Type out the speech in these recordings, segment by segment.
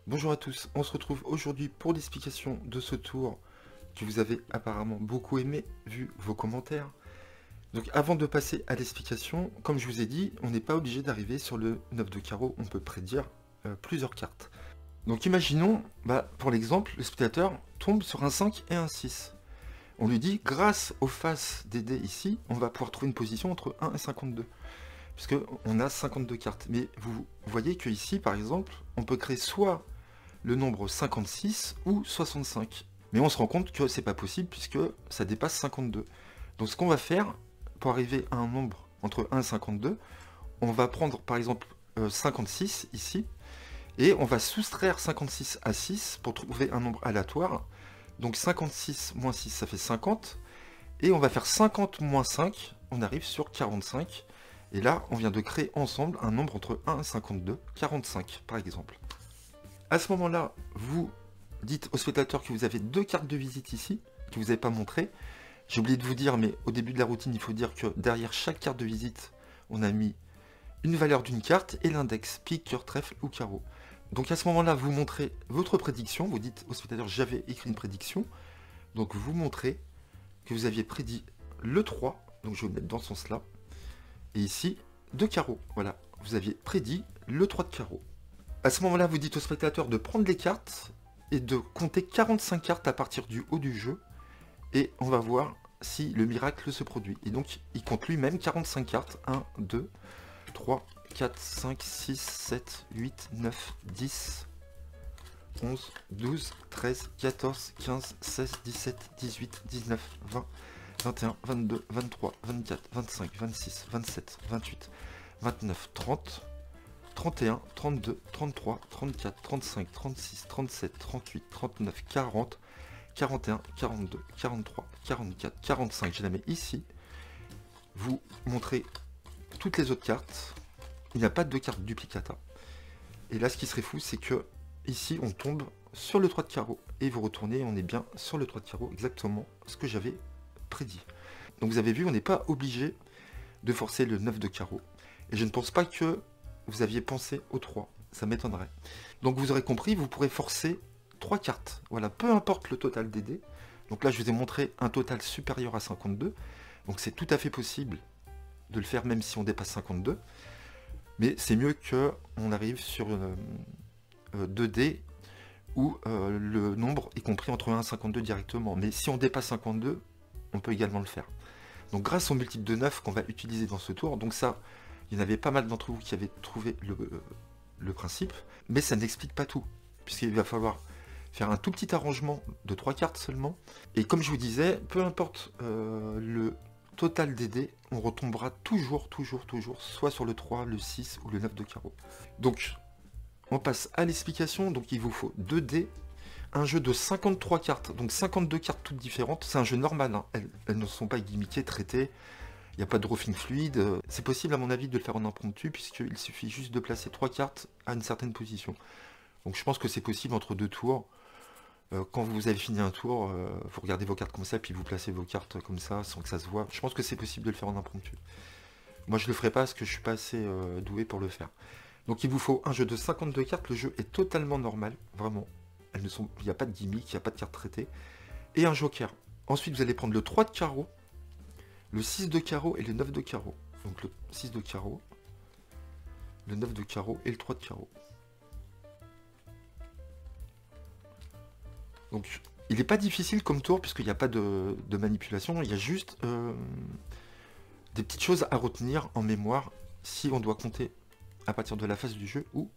Bonjour à tous, on se retrouve aujourd'hui pour l'explication de ce tour que vous avez apparemment beaucoup aimé vu vos commentaires. Donc avant de passer à l'explication, comme je vous ai dit, on n'est pas obligé d'arriver sur le 9 de carreau, on peut prédire plusieurs cartes. Donc imaginons, pour l'exemple, le spectateur tombe sur un 5 et un 6. On lui dit, grâce aux faces des dés ici, on va pouvoir trouver une position entre 1 et 52. Puisque on a 52 cartes. Mais vous voyez que ici, par exemple, on peut créer soit le nombre 56 ou 65. Mais on se rend compte que c'est pas possible puisque ça dépasse 52. Donc ce qu'on va faire, pour arriver à un nombre entre 1 et 52, on va prendre par exemple 56 ici, et on va soustraire 56 à 6 pour trouver un nombre aléatoire. Donc 56 moins 6, ça fait 50. Et on va faire 50 moins 5, on arrive sur 45. Et là, on vient de créer ensemble un nombre entre 1 et 52, 45 par exemple. À ce moment-là, vous dites au spectateur que vous avez deux cartes de visite ici, que vous n'avez pas montrées. J'ai oublié de vous dire, mais au début de la routine, il faut dire que derrière chaque carte de visite, on a mis une valeur d'une carte et l'index, pique, cœur, trèfle ou carreau. Donc à ce moment-là, vous montrez votre prédiction, vous dites au spectateur, j'avais écrit une prédiction. Donc vous montrez que vous aviez prédit le 3, donc je vais le mettre dans ce sens-là. Et ici, 2 carreaux, voilà, vous aviez prédit le 3 de carreau. À ce moment-là, vous dites au spectateur de prendre les cartes et de compter 45 cartes à partir du haut du jeu. Et on va voir si le miracle se produit. Et donc, il compte lui-même 45 cartes. 1, 2, 3, 4, 5, 6, 7, 8, 9, 10, 11, 12, 13, 14, 15, 16, 17, 18, 19, 20, 21, 22, 23, 24, 25, 26, 27, 28, 29, 30... 31, 32, 33, 34, 35, 36, 37, 38, 39, 40, 41, 42, 43, 44, 45. Je la mets ici. Vous montrez toutes les autres cartes. Il n'y a pas de cartes duplicata. Et là, ce qui serait fou, c'est que ici, on tombe sur le 3 de carreau. Et vous retournez, on est bien sur le 3 de carreau, exactement ce que j'avais prédit. Donc vous avez vu, on n'est pas obligé de forcer le 9 de carreau. Et je ne pense pas que vous aviez pensé au 3, ça m'étonnerait. Donc vous aurez compris, vous pourrez forcer 3 cartes. Voilà, peu importe le total des dés. Donc là, je vous ai montré un total supérieur à 52. Donc c'est tout à fait possible de le faire même si on dépasse 52. Mais c'est mieux qu'on arrive sur 2 dés où le nombre est compris entre 1 et 52 directement. Mais si on dépasse 52, on peut également le faire. Donc grâce au multiple de 9 qu'on va utiliser dans ce tour, donc ça, il y en avait pas mal d'entre vous qui avaient trouvé le principe, mais ça n'explique pas tout, puisqu'il va falloir faire un tout petit arrangement de 3 cartes seulement. Et comme je vous disais, peu importe le total des dés, on retombera toujours, soit sur le 3, le 6 ou le 9 de carreau. Donc, on passe à l'explication. Donc, il vous faut 2 dés, un jeu de 53 cartes, donc 52 cartes toutes différentes. C'est un jeu normal, hein. Elles ne sont pas gimmickées, traitées. Il n'y a pas de drawing fluide. C'est possible à mon avis de le faire en impromptu puisqu'il suffit juste de placer 3 cartes à une certaine position. Donc je pense que c'est possible entre 2 tours. Quand vous avez fini un tour, vous regardez vos cartes comme ça, puis vous placez vos cartes comme ça sans que ça se voit. Je pense que c'est possible de le faire en impromptu. Moi je le ferai pas parce que je suis pas assez doué pour le faire. Donc il vous faut un jeu de 52 cartes. Le jeu est totalement normal, vraiment. Il n'y a pas de gimmick, il n'y a pas de cartes traitées. Et un joker. Ensuite vous allez prendre le 3 de carreau, le 6 de carreau et le 9 de carreau. Donc le 6 de carreau, le 9 de carreau et le 3 de carreau. Donc il n'est pas difficile comme tour puisqu'il n'y a pas de manipulation, il y a juste des petites choses à retenir en mémoire si on doit compter à partir de la face du jeu ou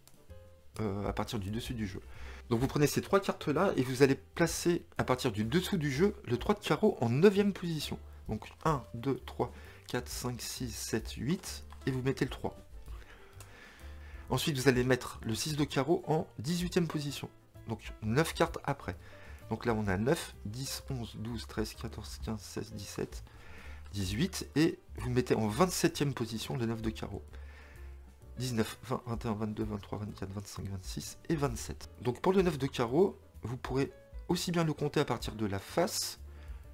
à partir du dessus du jeu. Donc vous prenez ces 3 cartes là et vous allez placer à partir du dessous du jeu le 3 de carreau en 9e position. Donc 1, 2, 3, 4, 5, 6, 7, 8, et vous mettez le 3. Ensuite, vous allez mettre le 6 de carreau en 18e position. Donc 9 cartes après. Donc là, on a 9, 10, 11, 12, 13, 14, 15, 16, 17, 18, et vous mettez en 27e position le 9 de carreau. 19, 20, 21, 22, 23, 24, 25, 26 et 27. Donc pour le 9 de carreau, vous pourrez aussi bien le compter à partir de la face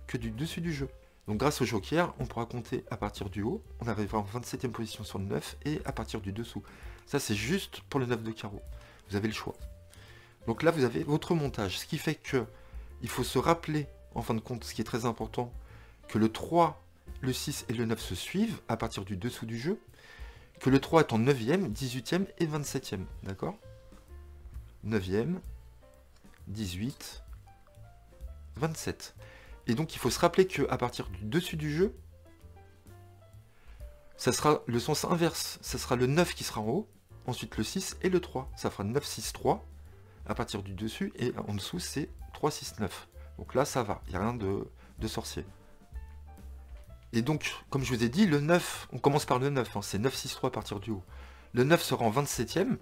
que du dessus du jeu. Donc grâce au joker, on pourra compter à partir du haut, on arrivera en 27e position sur le 9 et à partir du dessous. Ça c'est juste pour le 9 de carreau, vous avez le choix. Donc là, vous avez votre montage. Ce qui fait que il faut se rappeler, en fin de compte, ce qui est très important, que le 3, le 6 et le 9 se suivent à partir du dessous du jeu, que le 3 est en 9e, 18e et 27e, d'accord? 9e, 18, 27. Et donc il faut se rappeler qu'à partir du dessus du jeu, ça sera le sens inverse, ça sera le 9 qui sera en haut, ensuite le 6 et le 3. Ça fera 9, 6, 3 à partir du dessus, et en dessous c'est 3, 6, 9. Donc là ça va, il n'y a rien de sorcier. Et donc, comme je vous ai dit, le 9, on commence par le 9, hein, c'est 9, 6, 3 à partir du haut. Le 9 sera en 27e,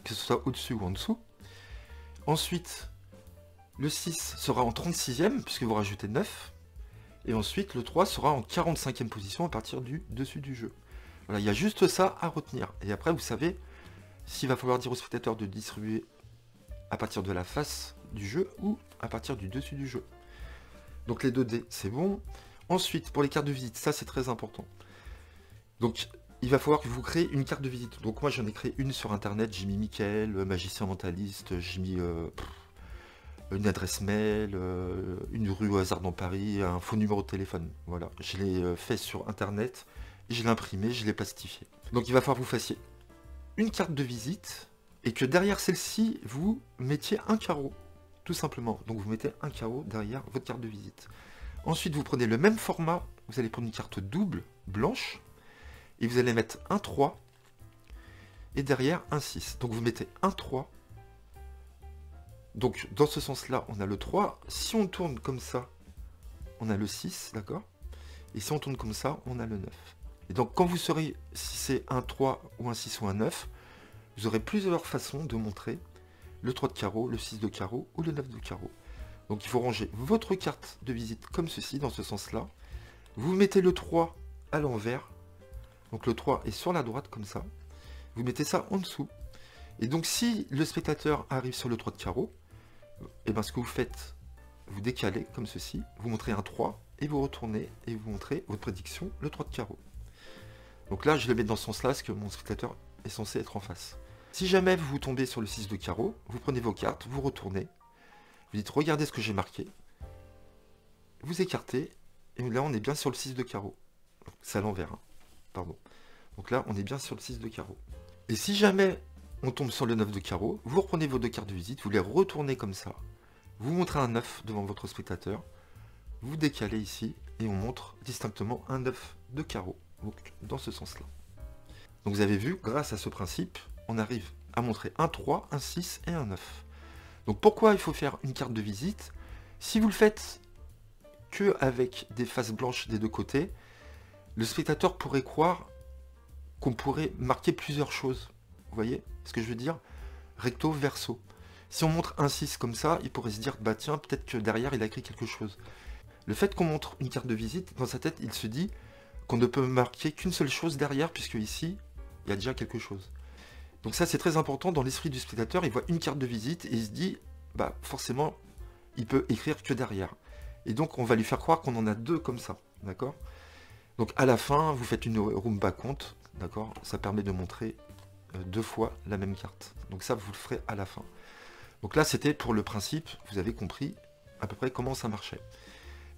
que ce soit au-dessus ou en dessous. Ensuite, le 6 sera en 36e, puisque vous rajoutez 9. Et ensuite, le 3 sera en 45e position à partir du dessus du jeu. Voilà, il y a juste ça à retenir. Et après, vous savez, s'il va falloir dire au spectateur de distribuer à partir de la face du jeu ou à partir du dessus du jeu. Donc les 2 dés, c'est bon. Ensuite, pour les cartes de visite, ça c'est très important. Donc, il va falloir que vous créez une carte de visite. Donc moi, j'en ai créé une sur Internet. J'ai mis Mickaël, magicien mentaliste. J'ai mis une adresse mail, une rue au hasard dans Paris, un faux numéro de téléphone. Voilà, je l'ai fait sur Internet. Je l'ai imprimé, je l'ai plastifié. Donc, il va falloir que vous fassiez une carte de visite et que derrière celle-ci, vous mettiez un carreau. Tout simplement. Donc, vous mettez un carreau derrière votre carte de visite. Ensuite, vous prenez le même format, vous allez prendre une carte double, blanche, et vous allez mettre un 3, et derrière un 6. Donc vous mettez un 3. Donc dans ce sens-là, on a le 3. Si on tourne comme ça, on a le 6, d'accord? Et si on tourne comme ça, on a le 9. Et donc quand vous saurez si c'est un 3 ou un 6 ou un 9, vous aurez plusieurs façons de montrer le 3 de carreau, le 6 de carreau ou le 9 de carreau. Donc il faut ranger votre carte de visite comme ceci, dans ce sens-là. Vous mettez le 3 à l'envers. Donc le 3 est sur la droite, comme ça. Vous mettez ça en dessous. Et donc si le spectateur arrive sur le 3 de carreau, et bien ce que vous faites, vous décalez comme ceci, vous montrez un 3, et vous retournez, et vous montrez votre prédiction, le 3 de carreau. Donc là, je le mets dans ce sens-là, parce que mon spectateur est censé être en face. Si jamais vous tombez sur le 6 de carreau, vous prenez vos cartes, vous retournez, vous dites, regardez ce que j'ai marqué. Vous écartez. Et là, on est bien sur le 6 de carreau. C'est à l'envers. Hein. Pardon. Donc là, on est bien sur le 6 de carreau. Et si jamais on tombe sur le 9 de carreau, vous reprenez vos 2 cartes de visite, vous les retournez comme ça. Vous montrez un 9 devant votre spectateur. Vous décalez ici. Et on montre distinctement un 9 de carreau. Donc, dans ce sens-là. Donc vous avez vu, grâce à ce principe, on arrive à montrer un 3, un 6 et un 9. Donc pourquoi il faut faire une carte de visite? Si vous le faites que avec des faces blanches des deux côtés, le spectateur pourrait croire qu'on pourrait marquer plusieurs choses. Vous voyez ce que je veux dire? Recto, verso. Si on montre un 6 comme ça, il pourrait se dire, bah tiens, peut-être que derrière il a écrit quelque chose. Le fait qu'on montre une carte de visite, dans sa tête, il se dit qu'on ne peut marquer qu'une seule chose derrière, puisque ici, il y a déjà quelque chose. Donc ça, c'est très important dans l'esprit du spectateur. Il voit une carte de visite et il se dit, bah forcément, il peut écrire que derrière. Et donc, on va lui faire croire qu'on en a 2 comme ça, d'accord? Donc, à la fin, vous faites une rumba compte, d'accord? Ça permet de montrer 2 fois la même carte. Donc ça, vous le ferez à la fin. Donc là, c'était pour le principe, vous avez compris à peu près comment ça marchait.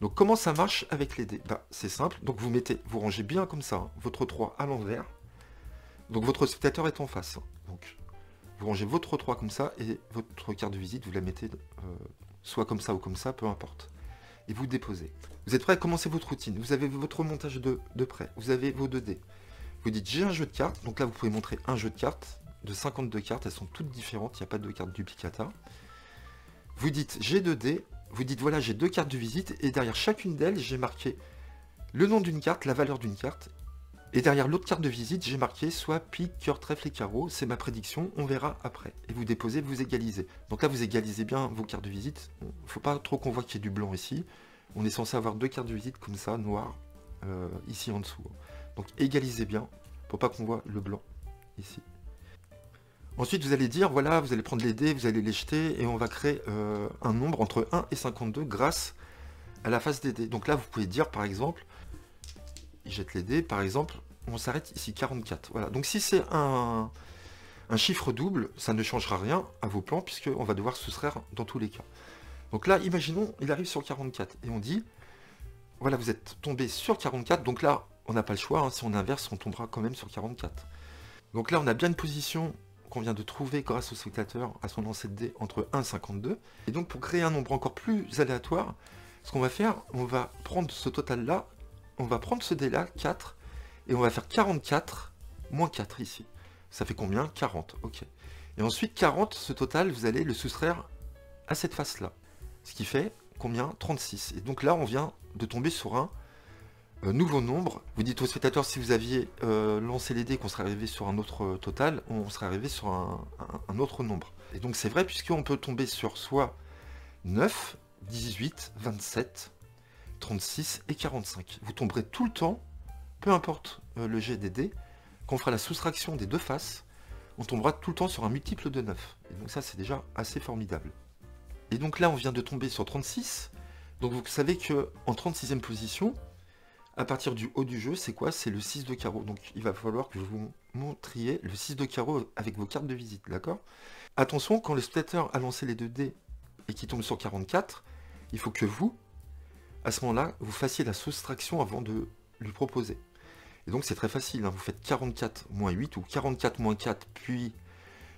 Donc, comment ça marche avec les dés? Bah, c'est simple. Donc, vous rangez bien comme ça, hein, votre 3 à l'envers. Donc votre spectateur est en face. Donc vous rangez votre 3 comme ça et votre carte de visite, vous la mettez soit comme ça ou comme ça, peu importe. Et vous déposez. Vous êtes prêts à commencer votre routine. Vous avez votre montage de prêt. Vous avez vos 2 dés. Vous dites j'ai un jeu de cartes. Donc là vous pouvez montrer un jeu de cartes de 52 cartes. Elles sont toutes différentes. Il n'y a pas de cartes duplicata. Vous dites j'ai 2 dés. Vous dites voilà j'ai 2 cartes de visite. Et derrière chacune d'elles j'ai marqué le nom d'une carte, la valeur d'une carte. Et derrière l'autre carte de visite, j'ai marqué soit pique, cœur, trèfle et carreau. C'est ma prédiction, on verra après. Et vous déposez, vous égalisez. Donc là, vous égalisez bien vos cartes de visite. Il ne faut pas trop qu'on voit qu'il y ait du blanc ici. On est censé avoir 2 cartes de visite comme ça, noires, ici en dessous. Donc égalisez bien, pour pas qu'on voit le blanc ici. Ensuite, vous allez dire, voilà, vous allez prendre les dés, vous allez les jeter, et on va créer un nombre entre 1 et 52 grâce à la face des dés. Donc là, vous pouvez dire, par exemple, il jette les dés, par exemple, on s'arrête ici, 44. Voilà. Donc si c'est un Un chiffre double, ça ne changera rien à vos plans, puisqu'on va devoir soustraire dans tous les cas. Donc là, imaginons, il arrive sur 44, et on dit, voilà, vous êtes tombé sur 44, donc là, on n'a pas le choix, hein, si on inverse, on tombera quand même sur 44. Donc là, on a bien une position qu'on vient de trouver grâce au spectateur à son lancer de dés entre 1 et 52. Et donc, pour créer un nombre encore plus aléatoire, ce qu'on va faire, on va prendre ce total-là, on va prendre ce dé-là, 4, et on va faire 44 moins 4 ici. Ça fait combien? 40, ok. Et ensuite, 40, ce total, vous allez le soustraire à cette face-là. Ce qui fait combien? 36. Et donc là, on vient de tomber sur un nouveau nombre. Vous dites au spectateur, si vous aviez lancé les dés, qu'on serait arrivé sur un autre total, on serait arrivé sur un autre nombre. Et donc c'est vrai, puisqu'on peut tomber sur soit 9, 18, 27, 36 et 45. Vous tomberez tout le temps, peu importe le jet des dés, quand on fera la soustraction des deux faces, on tombera tout le temps sur un multiple de 9. Et donc ça, c'est déjà assez formidable. Et donc là, on vient de tomber sur 36. Donc vous savez que en 36e position, à partir du haut du jeu, c'est quoi? C'est le 6 de carreau. Donc il va falloir que je vous montriez le 6 de carreau avec vos cartes de visite, d'accord? Attention, quand le spectateur a lancé les 2 dés et qu'il tombe sur 44, il faut que vous, à ce moment-là, vous fassiez la soustraction avant de lui proposer. Et donc c'est très facile, hein. Vous faites 44 moins 8 ou 44 moins 4, puis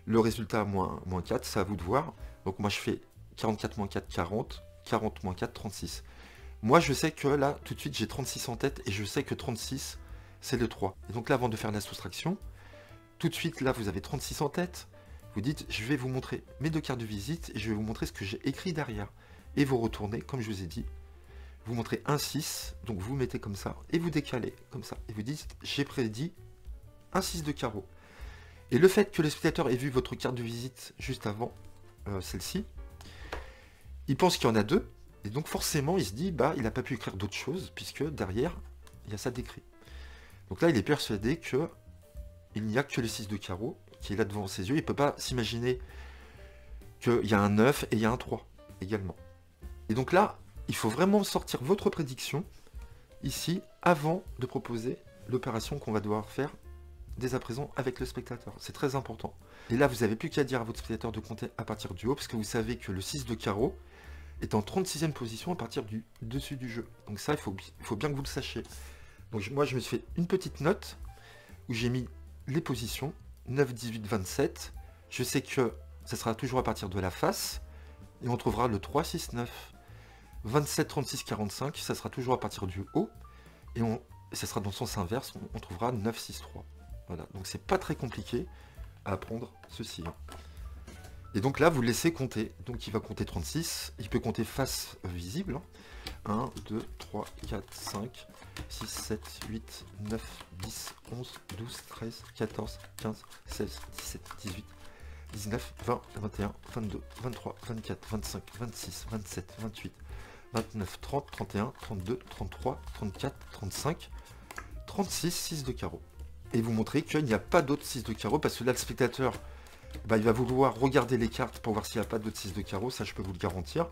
le résultat moins 4, c'est à vous de voir. Donc moi je fais 44 moins 4, 40, 40 moins 4, 36. Moi je sais que là, tout de suite, j'ai 36 en tête, et je sais que 36, c'est le 3. Et donc là, avant de faire la soustraction, tout de suite, là, vous avez 36 en tête. Vous dites, je vais vous montrer mes 2 cartes de visite, et je vais vous montrer ce que j'ai écrit derrière. Et vous retournez, comme je vous ai dit, vous montrez un 6, donc vous mettez comme ça, et vous décalez comme ça. Et vous dites, j'ai prédit un 6 de carreau. Et le fait que le spectateur ait vu votre carte de visite juste avant celle-ci, il pense qu'il y en a 2, et donc forcément il se dit, bah il n'a pas pu écrire d'autres choses, puisque derrière, il y a ça décrit. Donc là, il est persuadé que il n'y a que le 6 de carreau qui est là devant ses yeux. Il ne peut pas s'imaginer qu'il y a un 9 et il y a un 3 également. Et donc là, il faut vraiment sortir votre prédiction ici avant de proposer l'opération qu'on va devoir faire dès à présent avec le spectateur. C'est très important. Et là, vous n'avez plus qu'à dire à votre spectateur de compter à partir du haut, parce que vous savez que le 6 de carreau est en 36e position à partir du dessus du jeu. Donc ça, il faut bien que vous le sachiez. Donc moi, je me suis fait une petite note où j'ai mis les positions 9, 18, 27. Je sais que ça sera toujours à partir de la face, et on trouvera le 3, 6, 9. 27, 36, 45, ça sera toujours à partir du haut, et ça sera dans le sens inverse, on trouvera 9, 6, 3. Voilà, donc c'est pas très compliqué à apprendre ceci. Et donc là, vous le laissez compter. Donc il va compter 36, il peut compter face visible. 1, 2, 3, 4, 5, 6, 7, 8, 9, 10, 11, 12, 13, 14, 15, 16, 17, 18, 19, 20, 21, 22, 23, 24, 25, 26, 27, 28, 29, 30, 31, 32, 33, 34, 35, 36, 6 de carreau. Et vous montrez qu'il n'y a pas d'autres 6 de carreau, parce que là, le spectateur, il va vouloir regarder les cartes pour voir s'il n'y a pas d'autres 6 de carreau, ça je peux vous le garantir.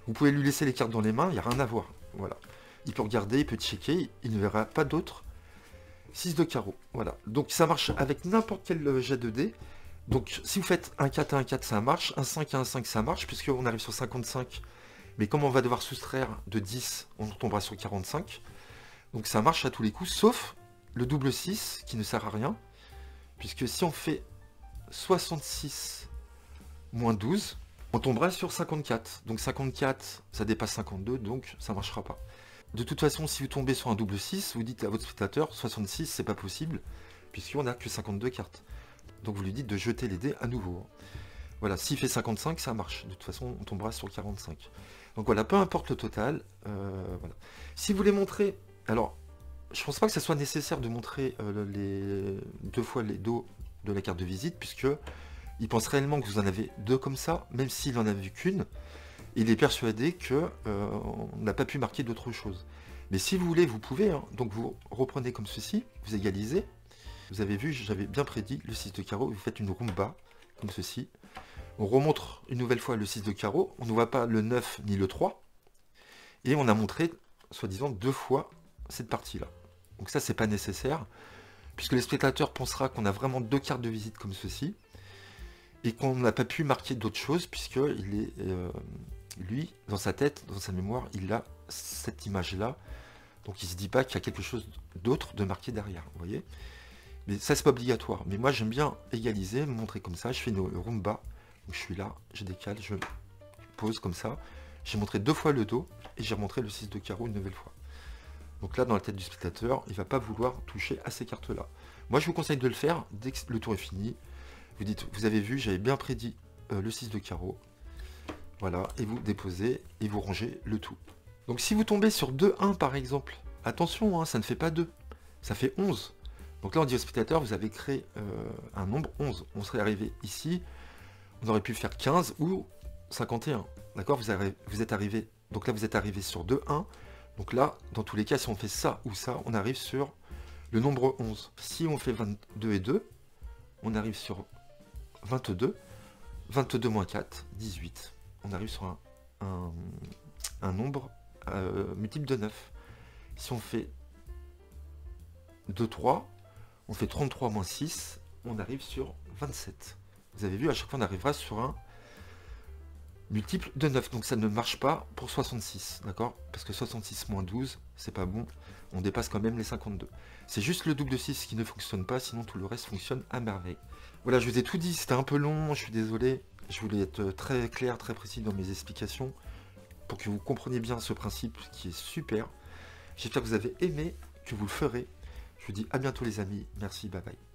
Vous pouvez lui laisser les cartes dans les mains, il n'y a rien à voir. Voilà. Il peut regarder, il peut checker, il ne verra pas d'autres 6 de carreau. Voilà. Donc ça marche avec n'importe quel jet de dés. Donc si vous faites un 4 à un 4, ça marche, un 5 à un 5, ça marche, puisqu'on arrive sur 55. Mais comme on va devoir soustraire de 10, on tombera sur 45. Donc ça marche à tous les coups, sauf le double 6 qui ne sert à rien. Puisque si on fait 66 moins 12, on tombera sur 54. Donc 54, ça dépasse 52, donc ça ne marchera pas. De toute façon, si vous tombez sur un double 6, vous dites à votre spectateur, 66, c'est pas possible, puisqu'on n'a que 52 cartes. Donc vous lui dites de jeter les dés à nouveau. Voilà, s'il fait 55, ça marche. De toute façon, on tombera sur 45. Donc voilà, peu importe le total. Voilà. Si vous voulez montrer... Alors, je pense pas que ça soit nécessaire de montrer les 2 fois les dos de la carte de visite, puisque il pense réellement que vous en avez 2 comme ça, même s'il en a vu qu'une. Il est persuadé que on n'a pas pu marquer d'autre chose. Mais si vous voulez, vous pouvez. Hein. Donc vous reprenez comme ceci, vous égalisez. Vous avez vu, j'avais bien prédit le 6 de carreau. Vous faites une rumba, comme ceci. On remontre une nouvelle fois le 6 de carreau. On ne voit pas le 9 ni le 3. Et on a montré, soi-disant, 2 fois cette partie-là. Donc ça, c'est pas nécessaire, puisque le spectateur pensera qu'on a vraiment 2 cartes de visite comme ceci. et qu'on n'a pas pu marquer d'autres choses, puisque lui, dans sa tête, dans sa mémoire, il a cette image-là. Donc il se dit pas qu'il y a quelque chose d'autre de marqué derrière, vous voyez. Mais ça, c'est pas obligatoire. Mais moi, j'aime bien égaliser, me montrer comme ça. Je fais une rumba. Donc je suis là, je décale, je pose comme ça. J'ai montré 2 fois le dos et j'ai remontré le 6 de carreau une nouvelle fois. Donc là, dans la tête du spectateur, il va pas vouloir toucher à ces cartes-là. Moi, je vous conseille de le faire dès que le tour est fini. Vous dites, vous avez vu, j'avais bien prédit le 6 de carreau. Voilà, et vous déposez et vous rangez le tout. Donc si vous tombez sur 2-1 par exemple, attention, hein, ça ne fait pas 2, ça fait 11. Donc là, on dit au spectateur, vous avez créé un nombre 11. On serait arrivé ici, on aurait pu faire 15 ou 51. D'accord, vous êtes arrivé, donc là, vous êtes arrivé sur 2-1. Donc là, dans tous les cas, si on fait ça ou ça, on arrive sur le nombre 11. Si on fait 22 et 2, on arrive sur 22. 22 moins 4, 18. On arrive sur un nombre multiple de 9. Si on fait 2, 3, on fait 33 moins 6, on arrive sur 27. Vous avez vu, à chaque fois, on arrivera sur un multiple de 9. Donc ça ne marche pas pour 66, d'accord? Parce que 66 moins 12, c'est pas bon. On dépasse quand même les 52. C'est juste le double de 6 qui ne fonctionne pas, sinon tout le reste fonctionne à merveille. Voilà, je vous ai tout dit, c'était un peu long, je suis désolé. Je voulais être très clair, très précis dans mes explications, pour que vous compreniez bien ce principe qui est super. J'espère que vous avez aimé, que vous le ferez. Je vous dis à bientôt les amis, merci, bye bye.